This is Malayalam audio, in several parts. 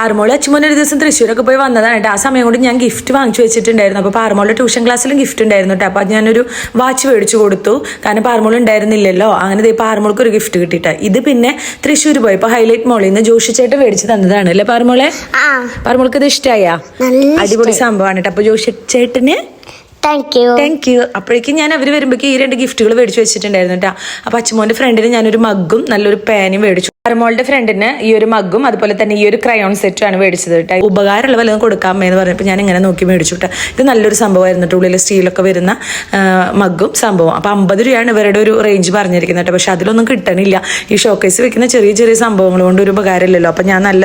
പാറുമോള് അച്ചുമോൻ ഒരു ദിവസം തൃശ്ശൂരൊക്കെ പോയി വന്നതാണ് കേട്ടോ. ആ സമയം കൊണ്ട് ഞാൻ ഗിഫ്റ്റ് വാങ്ങിച്ചു വെച്ചിട്ടുണ്ടായിരുന്നു. അപ്പോൾ പാറുമോളുടെ ട്യൂഷൻ ക്ലാസ്സിലും ഗിഫ്റ്റ് ഉണ്ടായിരുന്നു കേട്ടോ. അപ്പോൾ ഞാനൊരു വാച്ച് മേടിച്ചു കൊടുത്തു. കാരണം പാറുമോൾ ഉണ്ടായിരുന്നില്ലല്ലോ. അങ്ങനെ പാറുമോൾക്ക് ഒരു ഗിഫ്റ്റ് കിട്ടിയിട്ടാ. ഇത് പിന്നെ തൃശ്ശൂർ പോയപ്പോൾ ഹൈലൈറ്റ് മോളിൽ നിന്ന് ജോഷി ചേട്ടൻ മേടിച്ച് തന്നതാണ് അല്ലേ പാറുമോളെ? പാറുമോൾക്ക് ഇത് ഇഷ്ടമായാ? അടിപൊളി സംഭവമാണ് കേട്ടോ. അപ്പോൾ ജോഷി ചേട്ടന് താങ്ക് യു. അപ്പോഴേക്കും ഞാൻ അവർ വരുമ്പോഴേക്കും ഈ 2 ഗിഫ്റ്റുകൾ മേടിച്ചു വെച്ചിട്ടുണ്ടായിരുന്നു കേട്ടോ. അപ്പോൾ അച്ചുമോന്റെ ഫ്രണ്ടിന് ഞാനൊരു മഗ്ഗും നല്ലൊരു പാനും മേടിച്ചു. പാറുമോളുടെ ഫ്രണ്ടിന് ഈ ഒരു മഗ്ഗും അതുപോലെ തന്നെ ഈ ഒരു ക്രയോൺ സെറ്റും ആണ് മേടിച്ചത് കേട്ടോ. ഉപകാരമുള്ള വല്ലതും കൊടുക്കാമേ എന്ന് പറഞ്ഞപ്പോൾ ഞാൻ ഇങ്ങനെ നോക്കി മേടിച്ചു കേട്ടോ. ഇത് നല്ലൊരു സംഭവമായിരുന്നു കേട്ടോ. ഉള്ളിൽ സ്റ്റീലൊക്കെ വരുന്ന മഗ്ഗും സംഭവം. അപ്പോൾ 50 രൂപയാണ് ഇവരുടെ ഒരു റേഞ്ച് പറഞ്ഞിരിക്കുന്നത് കേട്ടോ. പക്ഷെ അതിലൊന്നും കിട്ടണില്ല. ഈ ഷോക്കേസ് വെക്കുന്ന ചെറിയ ചെറിയ സംഭവങ്ങൾ കൊണ്ട് ഒരു ഉപകാരമില്ലല്ലോ. അപ്പോൾ ഞാൻ നല്ല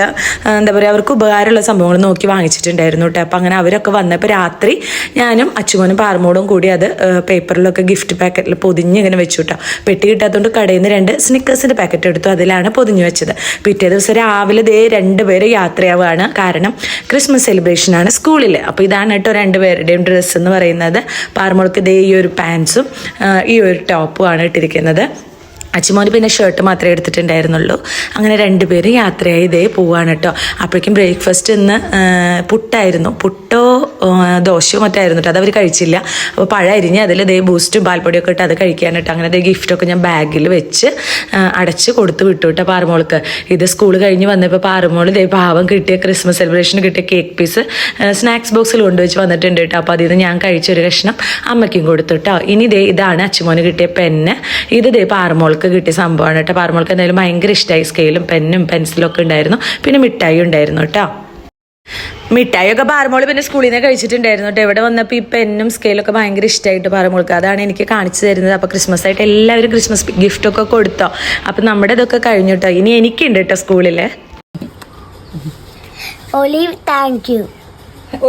എന്താ പറയുക അവർക്ക് ഉപകാരമുള്ള സംഭവങ്ങൾ നോക്കി വാങ്ങിച്ചിട്ടുണ്ടായിരുന്നു കേട്ടോ. അപ്പോൾ അങ്ങനെ അവരൊക്കെ വന്നപ്പോൾ രാത്രി ഞാനും അച്ചുമോനും പാറുമോളും കൂടി അത് പേപ്പറിലൊക്കെ ഗിഫ്റ്റ് പാക്കറ്റിൽ പൊതിഞ്ഞ് ഇങ്ങനെ വെച്ചു കേട്ടോ. പെട്ടി കിട്ടാത്തതുകൊണ്ട് കടയിൽ നിന്ന് 2 സ്നിക്കേഴ്സിൻ്റെ പാക്കറ്റ് എടുത്തു. അതിലാണ് പൊതിഞ്ഞു വെച്ചത്. പിറ്റേ ദിവസം രാവിലെ 2 പേര് യാത്രയാവുകയാണ്. കാരണം ക്രിസ്മസ് സെലിബ്രേഷനാണ് സ്കൂളിൽ. അപ്പോൾ ഇതാണ് കേട്ടോ 2 പേരുടെയും ഡ്രസ്സ് എന്ന് പറയുന്നത്. പാറുമോൾക്ക് ഈ ഒരു പാൻസും ഈ ഒരു ടോപ്പും ആണ് ഇട്ടിരിക്കുന്നത്. അച്ചുമോന് പിന്നെ ഷർട്ട് മാത്രമേ എടുത്തിട്ടുണ്ടായിരുന്നുള്ളൂ. അങ്ങനെ 2 പേര് യാത്രയായി പോവാണ് കേട്ടോ. അപ്പോഴേക്കും ബ്രേക്ക്ഫാസ്റ്റ് ഇന്ന് പുട്ടായിരുന്നു. പുട്ടോ ദോശയോ മറ്റായിരുന്നു കേട്ടോ. അതവർ കഴിച്ചില്ല. അപ്പോൾ പഴം അരിഞ്ഞ് അതിൽ ബൂസ്റ്റും പാൽപ്പൊടിയൊക്കെ ഇട്ട് അത് കഴിക്കാൻ കേട്ടോ. അങ്ങനെ ഗിഫ്റ്റൊക്കെ ഞാൻ ബാഗിൽ വെച്ച് അടച്ച് കൊടുത്ത് വിട്ടു കേട്ടോ പാറുമോൾക്ക്. ഇത് സ്കൂൾ കഴിഞ്ഞ് വന്നപ്പോൾ പാറുമോൾ പാവം കിട്ടിയ ക്രിസ്മസ് സെലിബ്രേഷന് കിട്ടിയ കേക്ക് പീസ് സ്നാക്സ് ബോക്സിൽ കൊണ്ടുവച്ച് വന്നിട്ടുണ്ട് കേട്ടോ. അപ്പോൾ അതിൽ ഞാൻ കഴിച്ചൊരു കഷ്ണം അമ്മയ്ക്കും കൊടുത്തു കേട്ടോ. ഇനി ഇതാണ് അച്ചുമോന് കിട്ടിയ പെന്ന്. ഇത് പാറുമോൾക്ക് കിട്ടിയ സംഭവമാണ് കേട്ടോ. പാറുമോൾക്ക് എന്തായാലും ഭയങ്കര ഇഷ്ടമായി. സ്കെയിലും പെന്നും പെൻസിലും ഒക്കെ ഉണ്ടായിരുന്നു. പിന്നെ മിഠായി ഉണ്ടായിരുന്നു കേട്ടോ. മിഠായിയൊക്കെ പാറുമോള് പിന്നെ സ്കൂളിൽ നിന്ന് കഴിച്ചിട്ടുണ്ടായിരുന്നു കേട്ടോ. ഇവിടെ വന്നപ്പോൾ ഈ പെന്നും സ്കെയിലൊക്കെ ഭയങ്കര ഇഷ്ടമായിട്ട് പാറുമോൾക്ക്. അതാണ് എനിക്ക് കാണിച്ചു തരുന്നത്. അപ്പോൾ ക്രിസ്മസ് ആയിട്ട് എല്ലാവരും ക്രിസ്മസ് ഗിഫ്റ്റൊക്കെ കൊടുത്തോ. അപ്പം നമ്മുടെ ഇതൊക്കെ കഴിഞ്ഞു കേട്ടോ. ഇനി എനിക്കുണ്ട് കേട്ടോ സ്കൂളിൽ.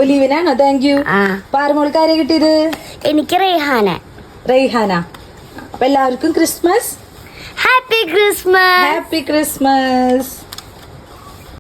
ഒലീവിനാണോ താങ്ക് യു? പാറുമോൾക്ക് ആരെ കിട്ടിയത്? എനിക്ക് റെയ്ഹാന. അപ്പൊ എല്ലാവർക്കും Christmas happy Christmas. Happy Christmas.